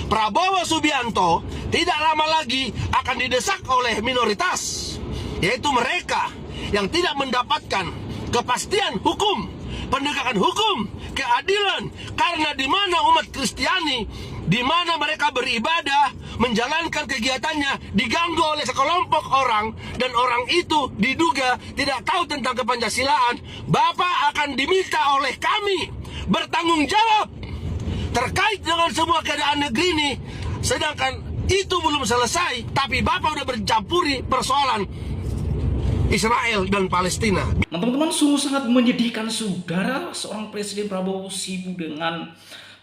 Prabowo Subianto tidak lama lagi akan didesak oleh minoritas, yaitu mereka yang tidak mendapatkan kepastian hukum, penegakan hukum, keadilan, karena di mana umat Kristiani, di mana mereka beribadah, menjalankan kegiatannya diganggu oleh sekelompok orang, dan orang itu diduga tidak tahu tentang kepancasilaan, Bapak akan diminta oleh kami bertanggung jawab terkait dengan semua keadaan negeri ini. Sedangkan itu belum selesai, tapi Bapak udah bercampuri persoalan Israel dan Palestina. Nah, teman-teman, sungguh sangat menyedihkan, saudara. Seorang Presiden Prabowo sibuk dengan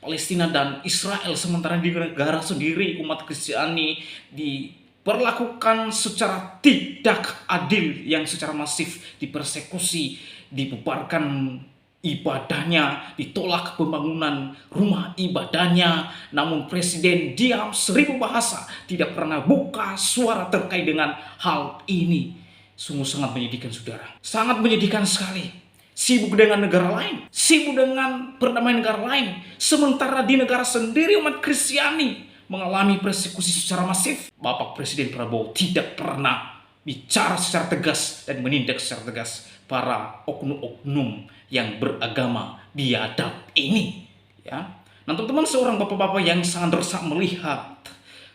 Palestina dan Israel, sementara di negara sendiri umat Kristiani diperlakukan secara tidak adil, yang secara masif dipersekusi, dibubarkan ibadahnya, ditolak pembangunan rumah ibadahnya. Namun Presiden diam seribu bahasa, tidak pernah buka suara terkait dengan hal ini. Sungguh sangat menyedihkan, saudara. Sangat menyedihkan sekali. Sibuk dengan negara lain, sibuk dengan perdamaian negara lain, sementara di negara sendiri umat Kristiani mengalami persekusi secara masif. Bapak Presiden Prabowo tidak pernah bicara secara tegas dan menindak secara tegas para oknum-oknum yang beragama biadab ini, ya. Nah, teman-teman, seorang bapak-bapak yang sangat resah melihat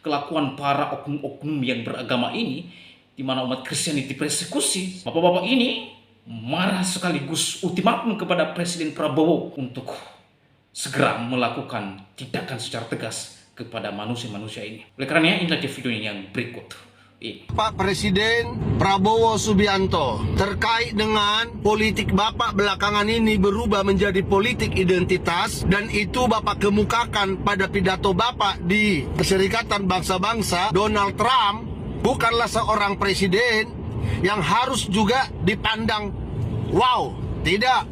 kelakuan para oknum-oknum yang beragama ini, di mana umat Kristiani dipersekusi. Bapak-bapak ini marah sekaligus ultimatum kepada Presiden Prabowo untuk segera melakukan tindakan secara tegas kepada manusia-manusia ini. Oleh karenanya, inilah video ini yang berikut. Pak Presiden Prabowo Subianto, terkait dengan politik Bapak belakangan ini berubah menjadi politik identitas, dan itu Bapak kemukakan pada pidato Bapak di Perserikatan Bangsa-Bangsa. Donald Trump bukanlah seorang presiden yang harus juga dipandang wow, tidak.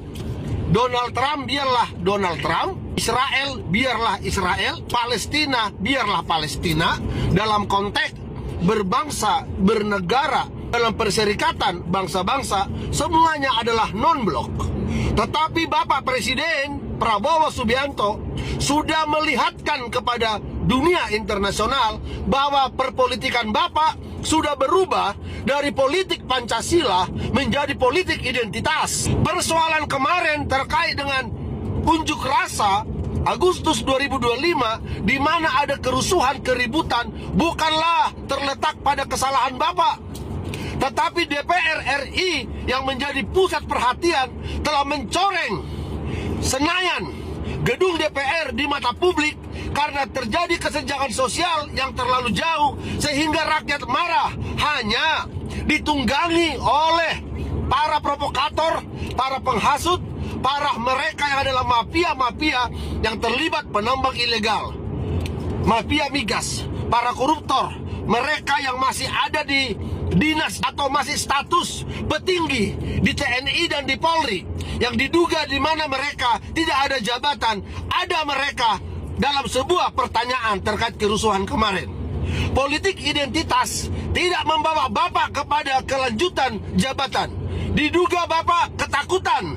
Donald Trump biarlah Donald Trump, Israel biarlah Israel, Palestina biarlah Palestina. Dalam konteks berbangsa, bernegara, dalam perserikatan bangsa-bangsa, semuanya adalah non-blok. Tetapi Bapak Presiden Prabowo Subianto sudah melihatkan kepada dunia internasional bahwa perpolitikan Bapak sudah berubah dari politik Pancasila menjadi politik identitas. Persoalan kemarin terkait dengan unjuk rasa Agustus 2025, di mana ada kerusuhan, keributan, bukanlah terletak pada kesalahan Bapak, tetapi DPR RI yang menjadi pusat perhatian telah mencoreng Senayan, gedung DPR, di mata publik karena terjadi kesenjangan sosial yang terlalu jauh, sehingga rakyat marah. Hanya ditunggangi oleh para provokator, para penghasut, para mereka yang adalah mafia-mafia yang terlibat penambang ilegal, mafia migas, para koruptor, mereka yang masih ada di dinas atau masih status petinggi di TNI dan di Polri, yang diduga di mana mereka tidak ada jabatan, ada mereka dalam sebuah pertanyaan terkait kerusuhan kemarin. Politik identitas tidak membawa Bapak kepada kelanjutan jabatan. Diduga Bapak ketakutan,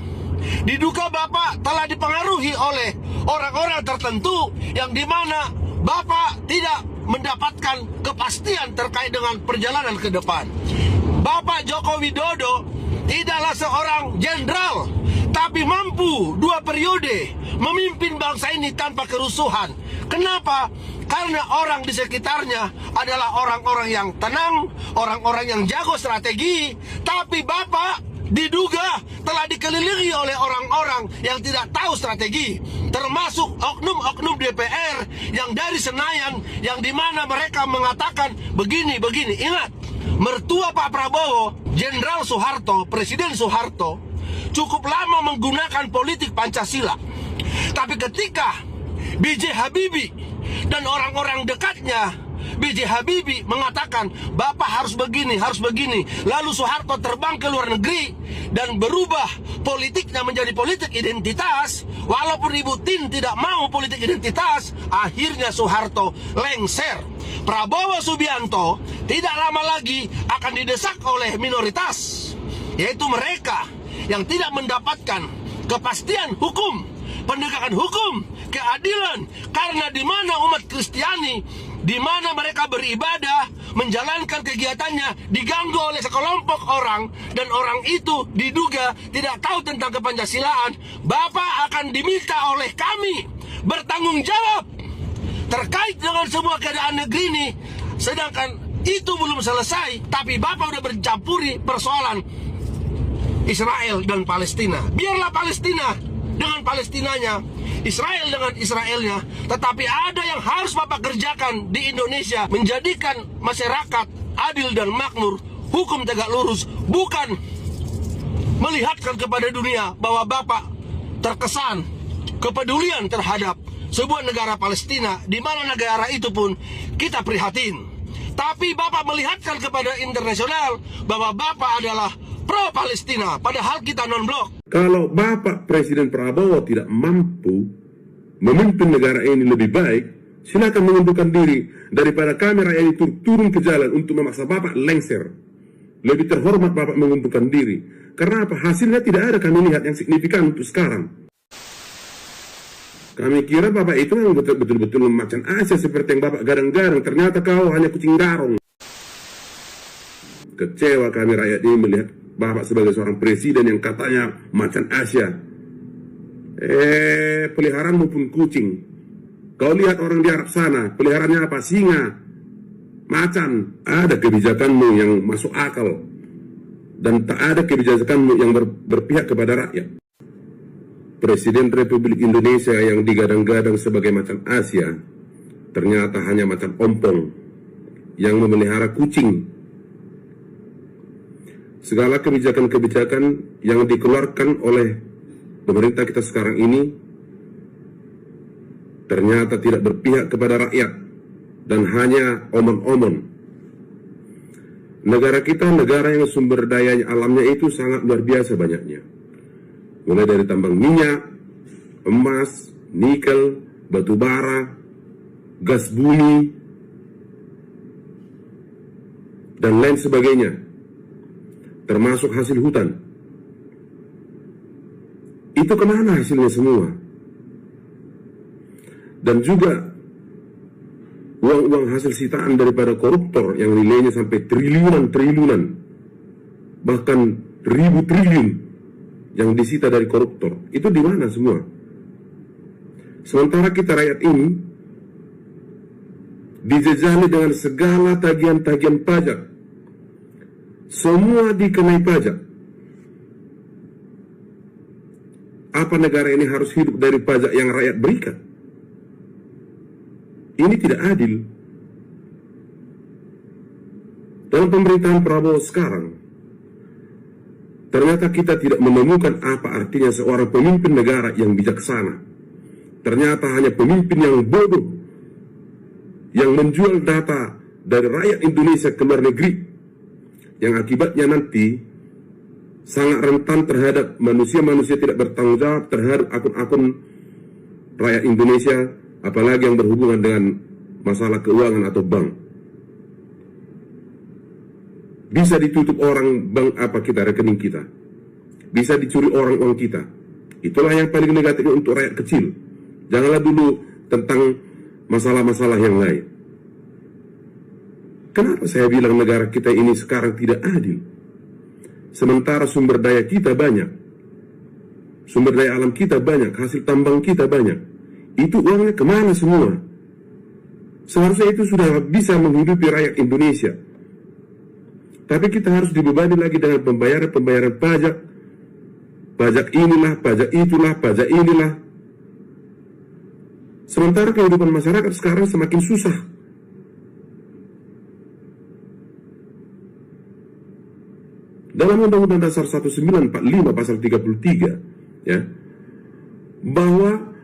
diduga Bapak telah dipengaruhi oleh orang-orang tertentu, yang dimana Bapak tidak mendapatkan kepastian terkait dengan perjalanan ke depan. Bapak Joko Widodo tidaklah seorang jenderal, tapi mampu 2 periode memimpin bangsa ini tanpa kerusuhan. Kenapa? Karena orang di sekitarnya adalah orang-orang yang tenang, orang-orang yang jago strategi. Tapi Bapak diduga telah dikelilingi oleh orang-orang yang tidak tahu strategi, termasuk oknum-oknum DPR yang dari Senayan, yang dimana mereka mengatakan begini. Ingat, mertua Pak Prabowo, Jenderal Soeharto, Presiden Soeharto, cukup lama menggunakan politik Pancasila. Tapi ketika B.J. Habibie dan orang-orang dekatnya, B.J. Habibie mengatakan Bapak harus begini, lalu Soeharto terbang ke luar negeri dan berubah politiknya menjadi politik identitas. Walaupun Ibu Tin tidak mau politik identitas, akhirnya Soeharto lengser. Prabowo Subianto tidak lama lagi akan didesak oleh minoritas, yaitu mereka yang tidak mendapatkan kepastian hukum, penegakan hukum, keadilan. Karena di mana umat Kristiani, di mana mereka beribadah, menjalankan kegiatannya, diganggu oleh sekelompok orang, dan orang itu diduga tidak tahu tentang kepancasilaan, Bapak akan diminta oleh kami bertanggung jawab terkait dengan semua keadaan negeri ini. Sedangkan itu belum selesai, tapi Bapak udah bercampuri persoalan Israel dan Palestina. Biarlah Palestina dengan Palestinanya, Israel dengan Israelnya, tetapi ada yang harus Bapak kerjakan di Indonesia, menjadikan masyarakat adil dan makmur, hukum tegak lurus, bukan melihatkan kepada dunia bahwa Bapak terkesan kepedulian terhadap sebuah negara Palestina, di mana negara itu pun kita prihatin. Tapi Bapak melihatkan kepada internasional bahwa Bapak adalah pro-Palestina, padahal kita non-blok. Kalau Bapak Presiden Prabowo tidak mampu memimpin negara ini lebih baik, silakan mengundurkan diri daripada kamera ini turun ke jalan untuk memaksa Bapak lengser. Lebih terhormat Bapak mengundurkan diri. Karena apa? Hasilnya tidak ada kami lihat yang signifikan untuk sekarang. Kami kira Bapak itu yang betul-betul macan Asia seperti yang Bapak garang-garang. Ternyata kau hanya kucing garong. Kecewa kami rakyat ini melihat Bapak sebagai seorang presiden yang katanya macan Asia. Peliharaanmu pun kucing. Kau lihat orang di Arab sana, peliharaannya apa? Singa, macan. Ada kebijakanmu yang masuk akal, dan tak ada kebijakanmu yang berpihak kepada rakyat. Presiden Republik Indonesia yang digadang-gadang sebagai macan Asia ternyata hanya macan ompong yang memelihara kucing. Segala kebijakan-kebijakan yang dikeluarkan oleh pemerintah kita sekarang ini ternyata tidak berpihak kepada rakyat dan hanya omon-omon. Negara kita negara yang sumber daya alamnya itu sangat luar biasa banyaknya. Mulai dari tambang minyak, emas, nikel, batu bara, gas bumi, dan lain sebagainya, termasuk hasil hutan. Itu kemana hasilnya semua? Dan juga uang-uang hasil sitaan daripada koruptor yang nilainya sampai triliunan, bahkan ribu triliun yang disita dari koruptor, itu di mana semua? Sementara kita rakyat ini dijejali dengan segala tagihan-tagihan pajak, semua dikenai pajak. Apa negara ini harus hidup dari pajak yang rakyat berikan? Ini tidak adil. Dalam pemerintahan Prabowo sekarang, ternyata kita tidak menemukan apa artinya seorang pemimpin negara yang bijaksana. Ternyata hanya pemimpin yang bodoh, yang menjual data dari rakyat Indonesia ke luar negeri, yang akibatnya nanti sangat rentan terhadap manusia-manusia tidak bertanggung jawab terhadap akun-akun rakyat Indonesia, apalagi yang berhubungan dengan masalah keuangan atau bank. Bisa ditutup orang bank apa kita, rekening kita. Bisa dicuri orang uang kita. Itulah yang paling negatif untuk rakyat kecil. Janganlah dulu tentang masalah-masalah yang lain. Kenapa saya bilang negara kita ini sekarang tidak adil? Sementara sumber daya kita banyak, sumber daya alam kita banyak, hasil tambang kita banyak. Itu uangnya kemana semua? Seharusnya itu sudah bisa menghidupi rakyat Indonesia. Tapi kita harus dibebani lagi dengan pembayaran pajak. Pajak inilah, pajak itulah, pajak inilah. Sementara kehidupan masyarakat sekarang semakin susah. Dalam Undang-Undang Dasar 1945 pasal 33, ya, bahwa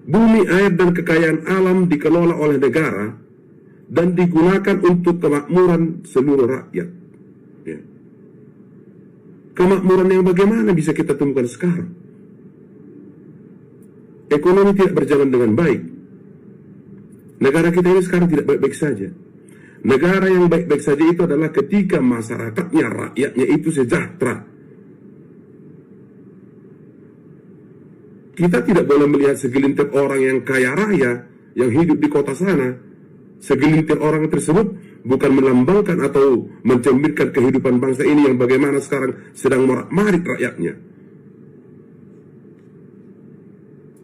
bumi, air, dan kekayaan alam dikelola oleh negara dan digunakan untuk kemakmuran seluruh rakyat. Ya. Kemakmuran yang bagaimana bisa kita temukan sekarang? Ekonomi tidak berjalan dengan baik. Negara kita ini sekarang tidak baik-baik saja. Negara yang baik-baik saja itu adalah ketika masyarakatnya, rakyatnya itu sejahtera. kita tidak boleh melihat segelintir orang yang kaya raya yang hidup di kota sana. Segelintir orang tersebut bukan melambangkan atau mencerminkan kehidupan bangsa ini yang bagaimana sekarang sedang morak-marik rakyatnya.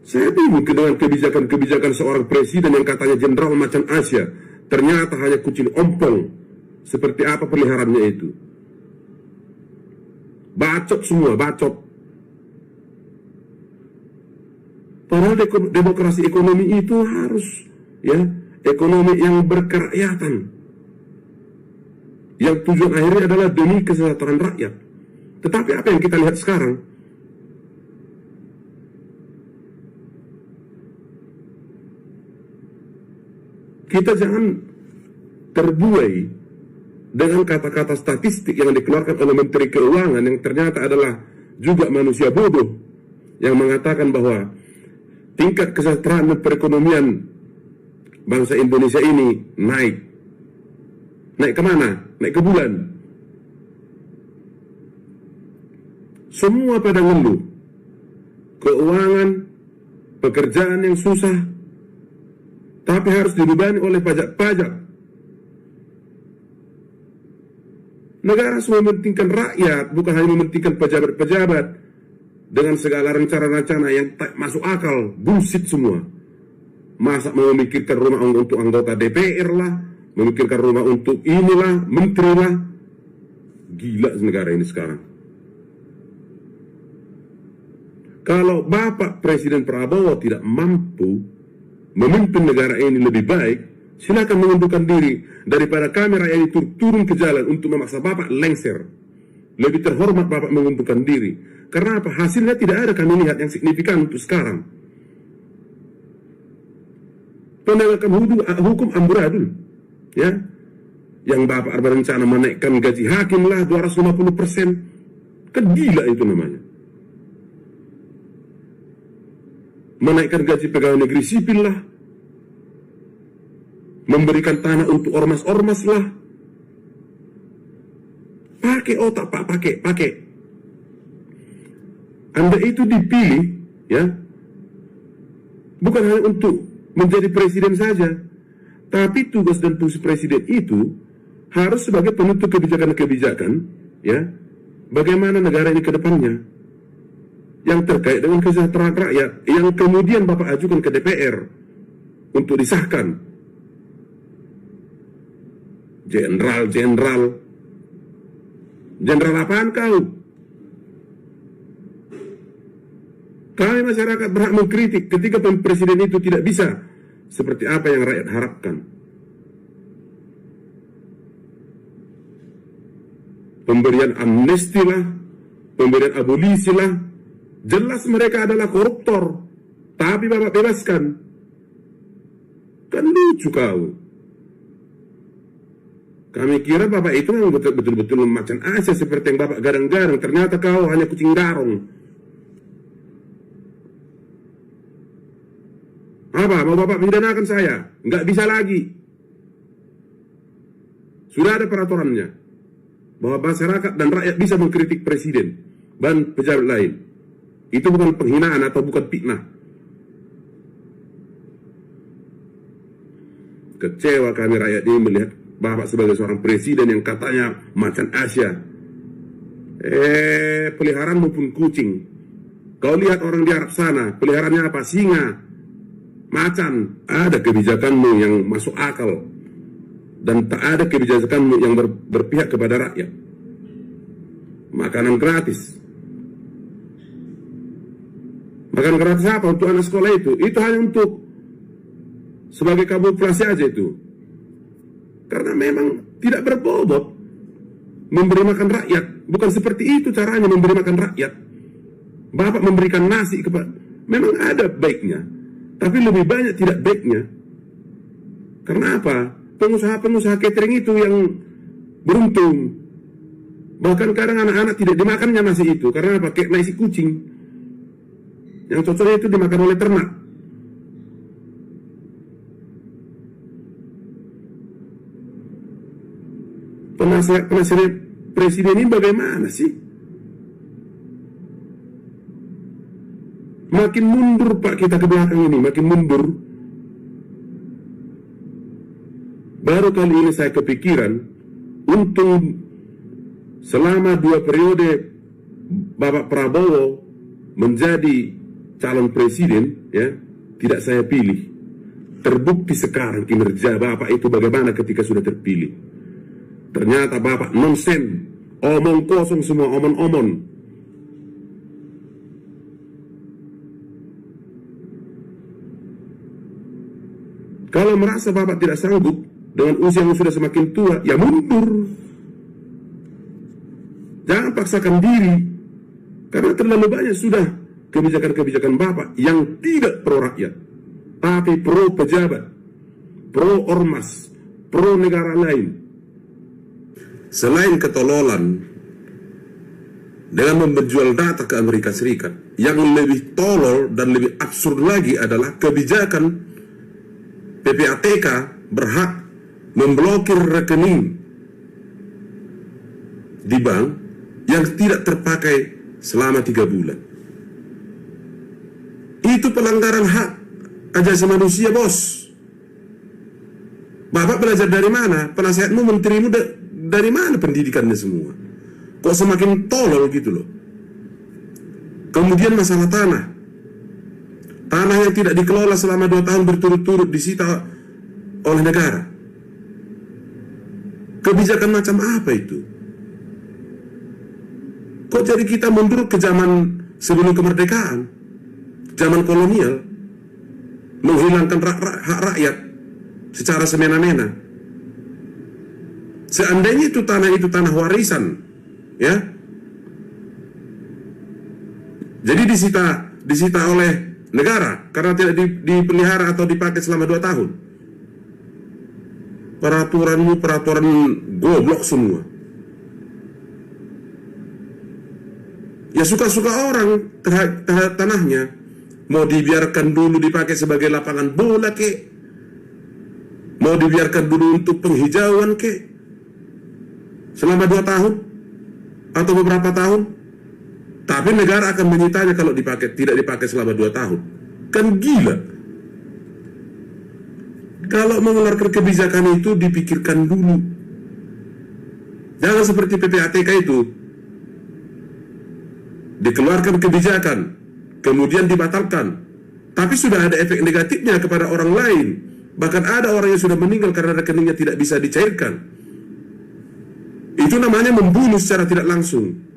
Saya bingung dengan kebijakan-kebijakan seorang presiden yang katanya jenderal macan Asia, ternyata hanya kucing ompong. Seperti apa peliharaannya itu? Bacot semua, bacot. Padahal demokrasi ekonomi itu harus, ya, ekonomi yang berkerakyatan, yang tujuan akhirnya adalah demi kesejahteraan rakyat. Tetapi apa yang kita lihat sekarang? Kita jangan terbuai dengan kata-kata statistik yang dikeluarkan oleh Menteri Keuangan yang ternyata adalah juga manusia bodoh, yang mengatakan bahwa tingkat kesejahteraan dan perekonomian bangsa Indonesia ini naik. Naik kemana? Naik ke bulan. Semua pada ngeluh. Keuangan, pekerjaan yang susah, tapi harus dibebani oleh pajak-pajak. Negara semua mementingkan rakyat, bukan hanya mementingkan pejabat-pejabat dengan segala rencana-rencana yang tak masuk akal, bullshit semua. Masa mau memikirkan rumah untuk anggota DPR lah, memikirkan rumah untuk inilah, menteri lah. Gila negara ini sekarang. Kalau Bapak Presiden Prabowo tidak mampu memimpin negara ini lebih baik, silakan mengundurkan diri daripada kamera ini turun ke jalan untuk memaksa Bapak lengser. Lebih terhormat Bapak mengundurkan diri. Karena apa? Hasilnya tidak ada kami lihat yang signifikan untuk sekarang. Penegakan hukum amburadul, ya, yang Bapak berencana menaikkan gaji hakim lah 250%, kan gila itu namanya. Menaikkan gaji pegawai negeri sipil lah, memberikan tanah untuk ormas-ormas lah. Pakai otak Pak, pakai. Anda itu dipilih, ya, bukan hanya untuk menjadi presiden saja, tapi tugas dan fungsi presiden itu harus sebagai penutup kebijakan-kebijakan, ya, bagaimana negara ini ke depannya, yang terkait dengan kesejahteraan rakyat, yang kemudian Bapak ajukan ke DPR untuk disahkan. Jenderal apaan kau? Kami masyarakat berhak mengkritik ketika presiden itu tidak bisa seperti apa yang rakyat harapkan. Pemberian amnesti lah, pemberian abolisi lah, jelas mereka adalah koruptor, tapi Bapak bebaskan. Kan lucu kau. Kami kira Bapak itu memang betul-betul macan Asia seperti yang Bapak garang-garang. Ternyata kau hanya kucing garong. Apa? Mau Bapak pidanakan saya? Nggak bisa lagi. Sudah ada peraturannya bahwa masyarakat dan rakyat bisa mengkritik presiden dan pejabat lain. Itu bukan penghinaan atau bukan fitnah. Kecewa kami rakyat ini melihat Bapak sebagai seorang presiden yang katanya macan Asia. Peliharaanmu pun kucing. Kau lihat orang di Arab sana, peliharaannya apa? Singa, macan. Ada kebijakanmu yang masuk akal, dan tak ada kebijakanmu yang berpihak kepada rakyat. Makanan gratis. Makanan gratis apa untuk anak sekolah itu? Itu hanya untuk sebagai kamuflase aja itu. Karena memang tidak berbobot memberi makan rakyat. Bukan seperti itu caranya memberi makan rakyat. Bapak memberikan nasi kepada, memang ada baiknya, tapi lebih banyak tidak baiknya. Karena apa? Pengusaha-pengusaha catering itu yang beruntung. Bahkan kadang anak-anak tidak dimakannya nasi itu. Karena apa? Kayak nasi kucing. Yang cocoknya itu dimakan oleh ternak. Penasihat presiden ini bagaimana sih? Makin mundur Pak kita ke belakang ini, makin mundur. Baru kali ini saya kepikiran untuk selama 2 periode Bapak Prabowo menjadi calon presiden, ya, tidak saya pilih. Terbukti sekarang kinerja Bapak itu bagaimana ketika sudah terpilih. Ternyata Bapak nonsen, omong kosong semua, omon-omon. Kalau merasa Bapak tidak sanggup dengan usia yang sudah semakin tua, ya mundur. Jangan paksakan diri, karena terlalu banyak sudah kebijakan-kebijakan Bapak yang tidak pro rakyat, tapi pro pejabat, pro ormas, pro negara lain. Selain ketololan dengan menjual data ke Amerika Serikat, yang lebih tolol dan lebih absurd lagi adalah kebijakan PPATK berhak memblokir rekening di bank yang tidak terpakai selama 3 bulan. Itu pelanggaran hak asasi manusia, bos. Bapak belajar dari mana? Penasihatmu, menterimu dari mana pendidikannya semua? Kok semakin tolol gitu loh. Kemudian masalah tanah. Tanah yang tidak dikelola selama 2 tahun berturut-turut disita oleh negara. Kebijakan macam apa itu? Kok jadi kita mundur ke zaman sebelum kemerdekaan, zaman kolonial, menghilangkan hak rakyat secara semena-mena. Seandainya itu tanah warisan, ya, jadi disita oleh negara karena tidak dipelihara atau dipakai selama 2 tahun. Peraturanmu peraturan goblok semua. Ya suka-suka orang terhadap tanahnya. Mau dibiarkan dulu dipakai sebagai lapangan bola kek, mau dibiarkan dulu untuk penghijauan kek, selama 2 tahun atau beberapa tahun. Tapi negara akan menyitanya kalau tidak dipakai selama 2 tahun. Kan gila. Kalau mengeluarkan kebijakan itu dipikirkan dulu. Jangan seperti PPATK itu. Dikeluarkan kebijakan, kemudian dibatalkan. Tapi sudah ada efek negatifnya kepada orang lain. Bahkan ada orang yang sudah meninggal karena rekeningnya tidak bisa dicairkan. Itu namanya membunuh secara tidak langsung.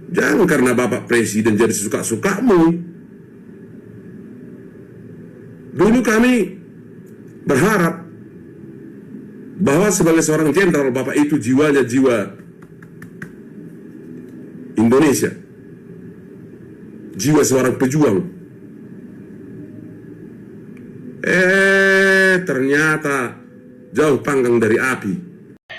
Jangan karena Bapak Presiden jadi sesuka-sukamu. Dulu kami berharap bahwa sebagai seorang jenderal Bapak itu jiwanya jiwa Indonesia, jiwa seorang pejuang. Ternyata jauh panggang dari api.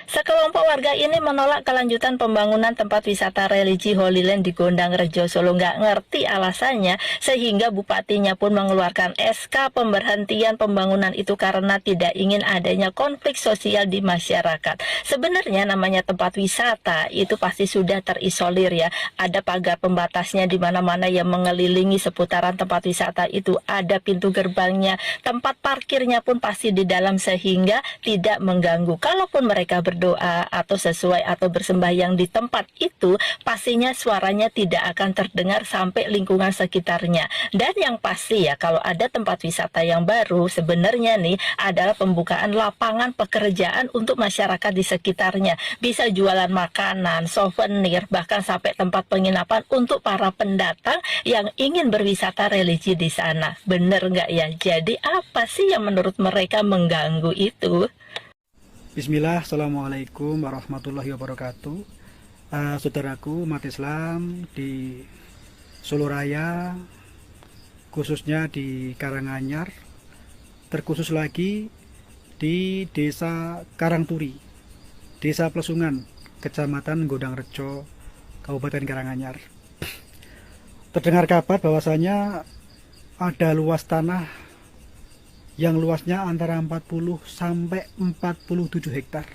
Sekelompok warga ini menolak kelanjutan pembangunan tempat wisata religi Holy Land di Gondang Rejo, Solo. Nggak ngerti alasannya, sehingga bupatinya pun mengeluarkan SK pemberhentian pembangunan itu karena tidak ingin adanya konflik sosial di masyarakat. Sebenarnya namanya tempat wisata itu pasti sudah terisolir ya. Ada pagar pembatasnya di mana-mana yang mengelilingi seputaran tempat wisata itu. Ada pintu gerbangnya, tempat parkirnya pun pasti di dalam sehingga tidak mengganggu. Kalaupun mereka berdoa atau sesuai atau bersembahyang di tempat itu, pastinya suaranya tidak akan terdengar sampai lingkungan sekitarnya. Dan yang pasti ya, kalau ada tempat wisata yang baru, sebenarnya nih adalah pembukaan lapangan pekerjaan untuk masyarakat di sekitarnya. Bisa jualan makanan, souvenir, bahkan sampai tempat penginapan untuk para pendatang yang ingin berwisata religi di sana. Bener nggak ya? Jadi apa sih yang menurut mereka mengganggu itu? Bismillah, Assalamualaikum warahmatullahi wabarakatuh. Saudaraku umat Islam di Solo Raya, khususnya di Karanganyar, terkhusus lagi di Desa Karangturi, Desa Plesungan, Kecamatan Gondang Rejo, Kabupaten Karanganyar. Terdengar kabar bahwasanya ada luas tanah yang luasnya antara 40 sampai 47 hektar.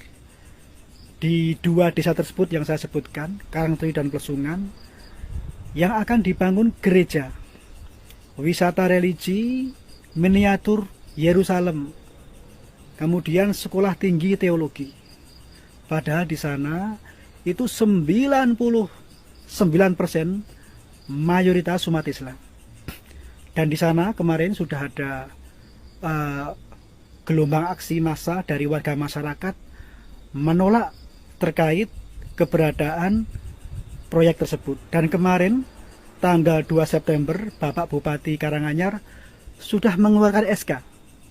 Di 2 desa tersebut yang saya sebutkan, Karangturi dan Plesungan, yang akan dibangun gereja, wisata religi, miniatur Yerusalem, kemudian sekolah tinggi teologi. Padahal di sana itu 99% mayoritas umat Islam. Dan di sana kemarin sudah ada gelombang aksi massa dari warga masyarakat menolak terkait keberadaan proyek tersebut. Dan kemarin tanggal 2 September Bapak Bupati Karanganyar sudah mengeluarkan SK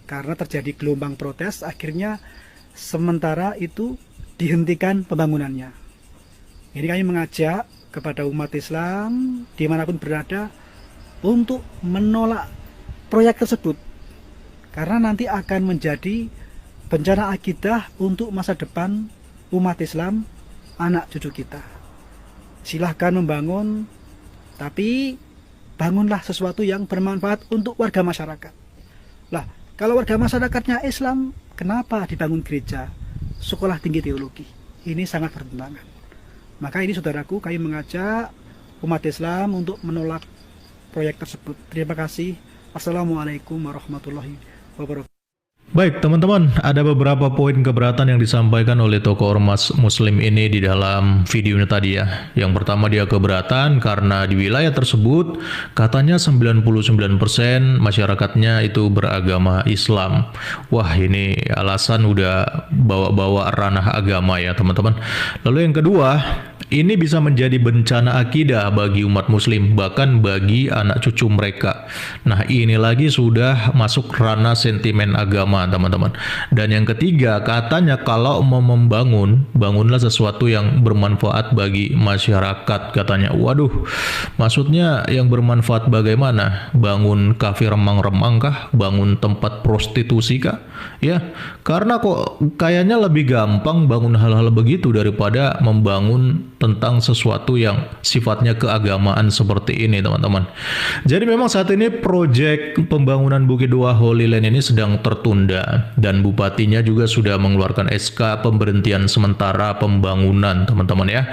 karena terjadi gelombang protes, akhirnya sementara itu dihentikan pembangunannya. Ini kami mengajak kepada umat Islam dimanapun berada untuk menolak proyek tersebut, karena nanti akan menjadi bencana akidah untuk masa depan umat Islam, anak cucu kita. Silahkan membangun, tapi bangunlah sesuatu yang bermanfaat untuk warga masyarakat. Lah, kalau warga masyarakatnya Islam, kenapa dibangun gereja, sekolah tinggi teologi? Ini sangat bertentangan. Maka ini saudaraku, kami mengajak umat Islam untuk menolak proyek tersebut. Terima kasih. Assalamualaikum warahmatullahi wabarakatuh. Baik teman-teman, ada beberapa poin keberatan yang disampaikan oleh tokoh ormas muslim ini di dalam videonya tadi ya. Yang pertama, dia keberatan karena di wilayah tersebut katanya 99% masyarakatnya itu beragama Islam. Wah, ini alasan udah bawa-bawa ranah agama ya teman-teman. Lalu yang kedua, ini bisa menjadi bencana akidah bagi umat muslim, bahkan bagi anak cucu mereka. Nah, ini lagi sudah masuk ranah sentimen agama teman-teman. Dan yang ketiga, katanya kalau mau membangun, bangunlah sesuatu yang bermanfaat bagi masyarakat katanya. Waduh, maksudnya yang bermanfaat bagaimana? Bangun kafe remang-remang kah? Bangun tempat prostitusi kah? Ya, karena kok kayaknya lebih gampang bangun hal-hal begitu daripada membangun tentang sesuatu yang sifatnya keagamaan seperti ini teman-teman. Jadi memang saat ini proyek pembangunan Bukit Dua Holy Land ini sedang tertunda, dan bupatinya juga sudah mengeluarkan SK pemberhentian sementara pembangunan teman-teman ya,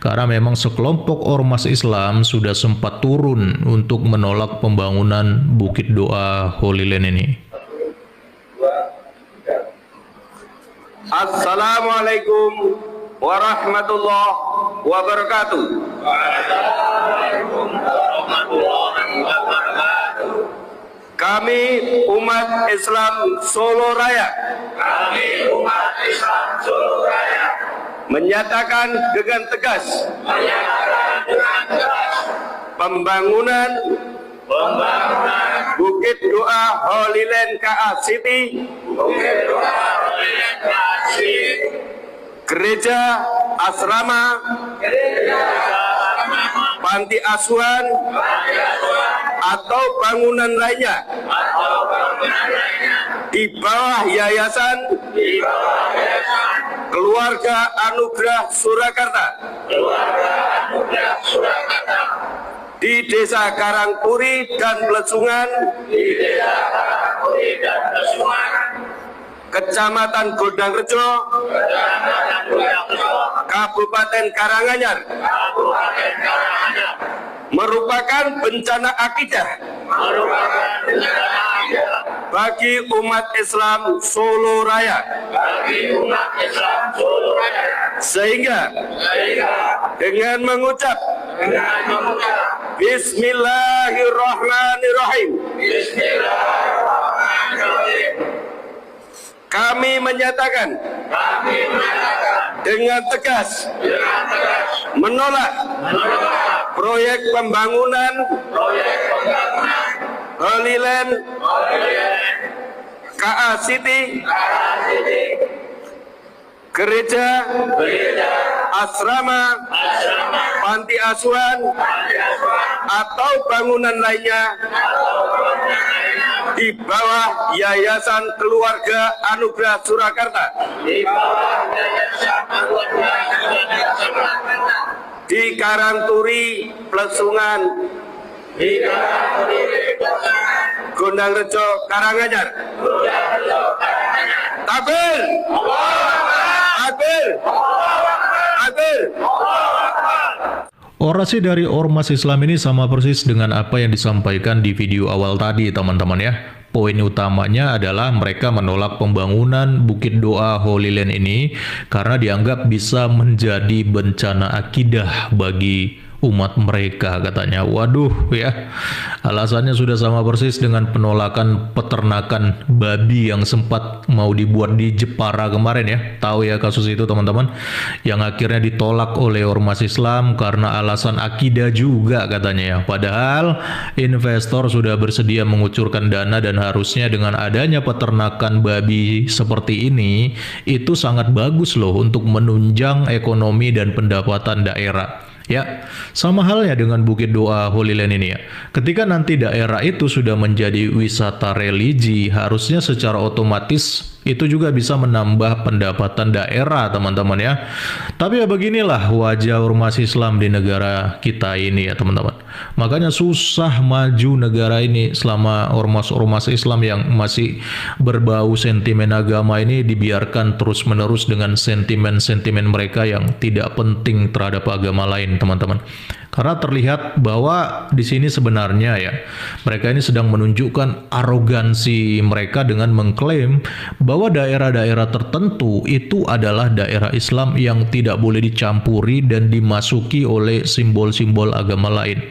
karena memang sekelompok ormas Islam sudah sempat turun untuk menolak pembangunan Bukit Doa Holy Land ini. Assalamualaikum warahmatullahi wabarakatuh. Kami umat Islam Solo Raya. Menyatakan dengan tegas. Pembangunan Bukit Doa Holy Land KA City. Gereja, asrama, panti asuhan, atau bangunan lainnya di bawah yayasan Keluarga Anugerah Surakarta di Desa Karangpuri dan Plesungan, Kecamatan Gondangrejo, Kabupaten Karanganyar, merupakan bencana akidah bagi umat Islam Solo Raya. Sehingga dengan mengucap Bismillahirrahmanirrahim, kami menyatakan dengan tegas menolak proyek pembangunan Holy Land KA City, gereja, asrama, panti asuhan, atau bangunan lainnya di bawah Yayasan Keluarga Anugerah Surakarta di Karangturi, Plesungan, Gondangrejo, Karanganyar. Takbir! Takbir! Takbir! Orasi dari Ormas Islam ini sama persis dengan apa yang disampaikan di video awal tadi, teman-teman ya. Poin utamanya adalah mereka menolak pembangunan Bukit Doa Holy Land ini karena dianggap bisa menjadi bencana akidah bagi umat mereka, katanya. Waduh ya, alasannya sudah sama persis dengan penolakan peternakan babi yang sempat mau dibuat di Jepara kemarin ya. Tahu ya kasus itu, teman-teman, yang akhirnya ditolak oleh Ormas Islam karena alasan akidah juga, katanya ya. Padahal investor sudah bersedia mengucurkan dana dan harusnya dengan adanya peternakan babi seperti ini itu sangat bagus loh untuk menunjang ekonomi dan pendapatan daerah. Ya, sama halnya dengan Bukit Doa Holy Land ini ya. Ketika nanti daerah itu sudah menjadi wisata religi, harusnya secara otomatis itu juga bisa menambah pendapatan daerah, teman-teman ya. Tapi ya beginilah wajah ormas Islam di negara kita ini ya, teman-teman. Makanya susah maju negara ini selama ormas-ormas Islam yang masih berbau sentimen agama ini dibiarkan terus-menerus dengan sentimen-sentimen mereka yang tidak penting terhadap agama lain, teman-teman. Karena terlihat bahwa di sini sebenarnya ya, mereka ini sedang menunjukkan arogansi mereka dengan mengklaim bahwa daerah-daerah tertentu itu adalah daerah Islam yang tidak boleh dicampuri dan dimasuki oleh simbol-simbol agama lain.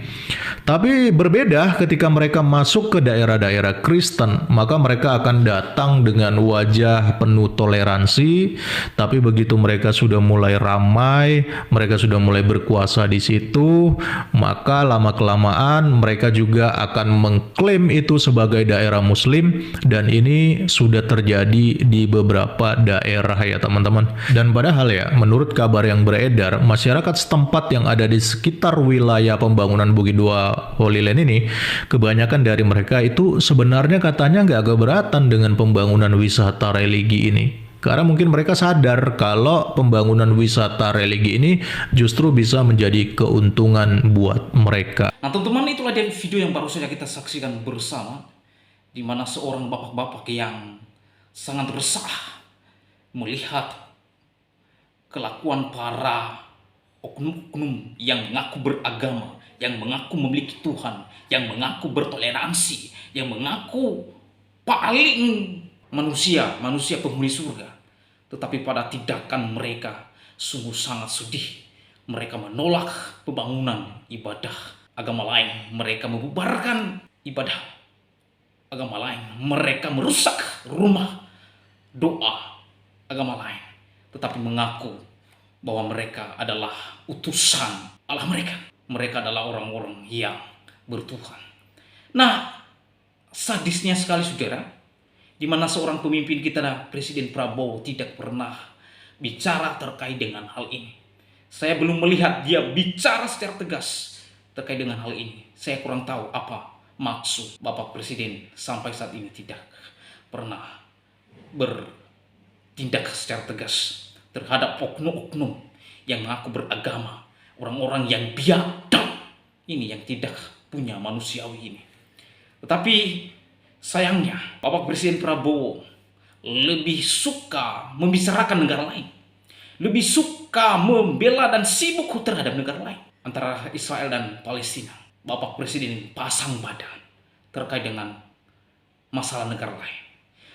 Tapi berbeda ketika mereka masuk ke daerah-daerah Kristen, maka mereka akan datang dengan wajah penuh toleransi. Tapi begitu mereka sudah mulai ramai, mereka sudah mulai berkuasa di situ, maka lama-kelamaan mereka juga akan mengklaim itu sebagai daerah Muslim, dan ini sudah terjadi di beberapa daerah ya, teman-teman. Dan padahal ya, menurut kabar yang beredar, masyarakat setempat yang ada di sekitar wilayah pembangunan Bukit Doa Holy Land ini, kebanyakan dari mereka itu sebenarnya katanya nggak keberatan dengan pembangunan wisata religi ini. Karena mungkin mereka sadar kalau pembangunan wisata religi ini justru bisa menjadi keuntungan buat mereka. Nah teman-teman, itulah dia video yang baru saja kita saksikan bersama, di mana seorang bapak-bapak yang sangat resah melihat kelakuan para oknum-oknum yang mengaku beragama, yang mengaku memiliki Tuhan, yang mengaku bertoleransi, yang mengaku paling manusia penghuni surga. Tetapi pada tindakan mereka sungguh sangat sedih. Mereka menolak pembangunan ibadah agama lain. Mereka membubarkan ibadah agama lain. Mereka merusak rumah doa agama lain. Tetapi mengaku bahwa mereka adalah utusan Allah mereka. Mereka adalah orang-orang yang bertuhan. Nah, sadisnya sekali saudara, di mana seorang pemimpin kita, Presiden Prabowo, tidak pernah bicara terkait dengan hal ini. Saya belum melihat dia bicara secara tegas terkait dengan hal ini. Saya kurang tahu apa maksud Bapak Presiden sampai saat ini tidak pernah bertindak secara tegas terhadap oknum-oknum yang mengaku beragama, orang-orang yang biadab ini, yang tidak punya manusiawi ini. Tetapi sayangnya Bapak Presiden Prabowo lebih suka membicarakan negara lain, lebih suka membela dan sibuk terhadap negara lain. Antara Israel dan Palestina, Bapak Presiden pasang badan terkait dengan masalah negara lain.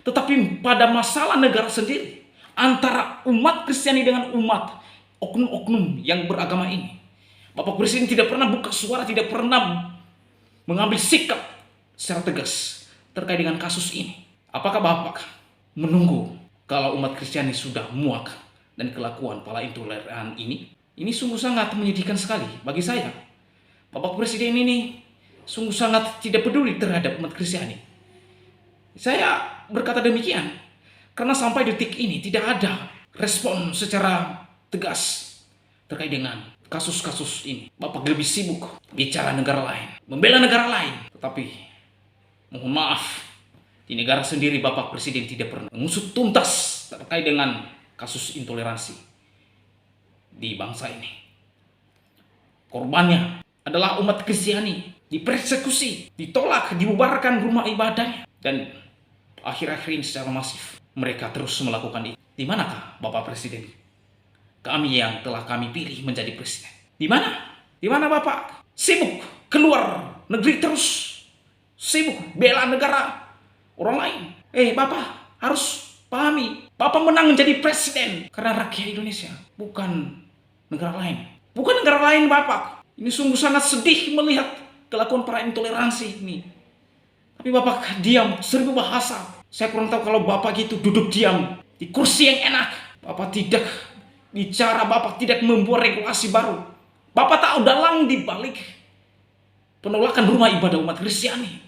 Tetapi pada masalah negara sendiri, antara umat Kristiani dengan umat oknum-oknum yang beragama ini, Bapak Presiden tidak pernah buka suara, tidak pernah mengambil sikap secara tegas terkait dengan kasus ini. Apakah Bapak menunggu kalau umat Kristiani sudah muak dan kelakuan para intoleran ini? Ini sungguh sangat menyedihkan sekali bagi saya. Bapak Presiden ini sungguh sangat tidak peduli terhadap umat Kristiani. Saya berkata demikian karena sampai detik ini tidak ada respon secara tegas terkait dengan kasus-kasus ini. Bapak lebih sibuk bicara negara lain, membela negara lain. Tetapi mohon maaf, di negara sendiri Bapak Presiden tidak pernah mengusut tuntas terkait dengan kasus intoleransi di bangsa ini. Korbannya adalah umat Kristiani, dipersekusi, ditolak, dibubarkan rumah ibadahnya, dan akhir-akhir ini secara masif mereka terus melakukan itu. Di manakah Bapak Presiden? Kami yang telah kami pilih menjadi presiden. Di mana? Di mana Bapak sibuk keluar negeri terus, sibuk bela negara orang lain. Bapak harus pahami, Bapak menang menjadi presiden karena rakyat Indonesia, bukan negara lain. Bukan negara lain Bapak. Ini sungguh sangat sedih melihat kelakuan para intoleransi ini. Tapi Bapak diam, seribu bahasa. Saya kurang tahu kalau Bapak gitu duduk diam di kursi yang enak. Bapak tidak bicara, Bapak tidak membuat regulasi baru. Bapak tahu dalang di balik penolakan rumah ibadah umat Kristiani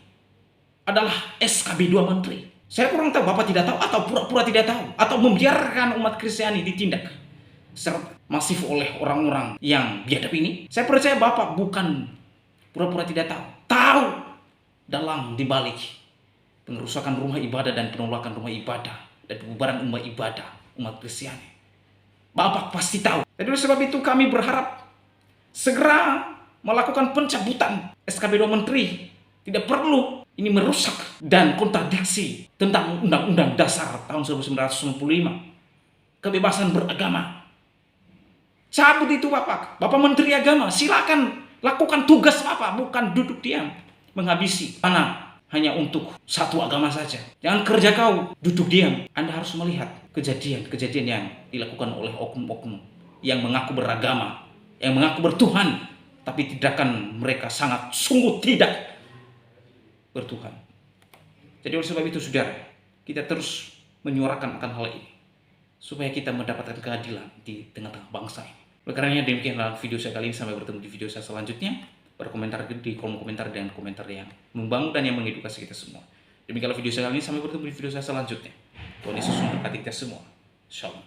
adalah SKB 2 Menteri. Saya kurang tahu Bapak tidak tahu atau pura-pura tidak tahu atau membiarkan umat Kristiani ditindak secara masif oleh orang-orang yang biadab ini. Saya percaya Bapak bukan pura-pura tidak tahu. Tahu dalang di balik pengerusakan rumah ibadah dan penolakan rumah ibadah dan pembubaran rumah ibadah umat Kristiani. Bapak pasti tahu. Jadi oleh sebab itu kami berharap segera melakukan pencabutan SKB 2 Menteri. Tidak perlu ini merusak dan kontradiksi tentang Undang-Undang Dasar tahun 1945. Kebebasan beragama. Cabut itu Bapak. Bapak Menteri Agama, silakan lakukan tugas Bapak, bukan duduk diam menghabisi tanah hanya untuk satu agama saja. Jangan kerja kau duduk diam. Anda harus melihat kejadian-kejadian yang dilakukan oleh oknum-oknum yang mengaku beragama, yang mengaku bertuhan, tapi tindakan mereka sangat sungguh tidak bertuhan. Jadi oleh sebab itu saudara, kita terus menyuarakan akan hal ini supaya kita mendapatkan keadilan di tengah-tengah bangsa ini. Oleh karenanya demikianlah video saya kali ini, sampai bertemu di video saya selanjutnya. Berkomentar di kolom komentar dengan komentar yang membangun dan yang mengedukasi kita semua. Demikianlah video saya kali ini, sampai bertemu di video saya selanjutnya. Tuhan Yesus memberkati kita semua. Shalom.